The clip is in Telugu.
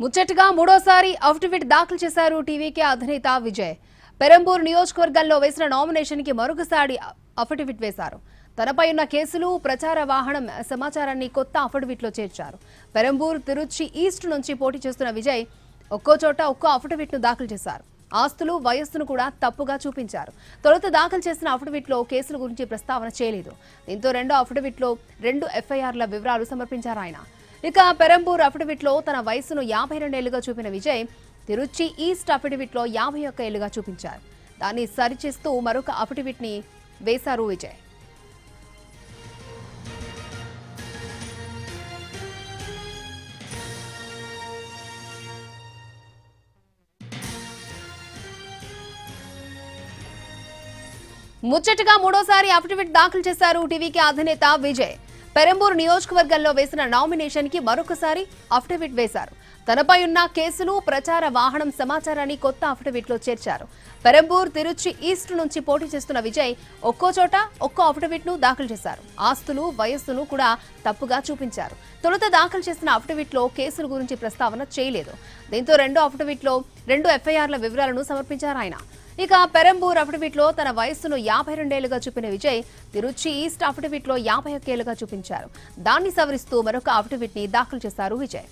ముచ్చటగా మూడోసారి అఫిడవిట్ దాఖలు చేశారు టీవీకే అధినేత విజయ్. పెరంబూర్ నియోజకవర్గంలో వేసిన నామినేషన్ కి మరొకసారి అఫిడవిట్ వేశారు. తనపై ఉన్న కేసులు, ప్రచార వాహనం సమాచారాన్ని కొత్త అఫిడవిట్ లో చేర్చారు. పెరంబూర్, తిరుచి ఈస్ట్ నుంచి పోటీ చేస్తున్న విజయ్ ఒక్కో చోట ఒక్కో అఫిడవిట్ ను దాఖలు చేశారు. ఆస్తులు, వయస్సును కూడా తప్పుగా చూపించారు. తొలుత దాఖలు చేసిన అఫిడవిట్ లో కేసుల గురించి ప్రస్తావన చేయలేదు. దీంతో రెండో అఫిడవిట్ లో 2 ఎఫ్ఐఆర్ల వివరాలు సమర్పించారు ఆయన. ఇక పెరంబూర్ అఫిడవిట్ లో తన వయసును 52 ఏళ్లుగా చూపిన విజయ్ తిరుచి ఈస్ట్ అఫిడవిట్ లో 51 ఏళ్లుగా చూపించారు. దాన్ని సరిచేస్తూ మరొక అఫిడవిట్ ని వేశారు విజయ్. ముచ్చటగా మూడోసారి అఫిడవిట్ దాఖలు చేశారు టీవీకే అధినేత విజయ్. పెరంబూర్ నియోజకవర్గంలో వేసిన నామినేషన్ కి మరొకసారి అఫిడవిట్ వేశారు. తనపై ఉన్న కేసులు, ప్రచార వాహనం సమాచారాన్ని కొత్త అఫిడవిట్ లో చేర్చారు. పెరంబూర్, తిరుచి ఈస్ట్ నుంచి పోటీ చేస్తున్న విజయ్ ఒక్కో చోట ఒక్కో అఫిడవిట్ ను దాఖలు చేశారు. ఆస్తులు, వయస్సును కూడా తప్పుగా చూపించారు. తొలుత దాఖలు చేసిన అఫిడవిట్ లో కేసుల గురించి ప్రస్తావన చేయలేదు. దీంతో రెండో అఫిడవిట్ లో 2 ఎఫ్ఐఆర్ల వివరాలను సమర్పించారు ఆయన. ఇక పెరంబూర్ అఫిడవిట్ లో తన వయస్సును 52 ఏళ్లుగా చూపిన విజయ్ తిరుచి ఈస్ట్ అఫిడవిట్ లో 51 ఏళ్లుగా చూపించారు. దాన్ని సవరిస్తూ మరొక అఫిడవిట్ ని దాఖలు చేశారు విజయ్.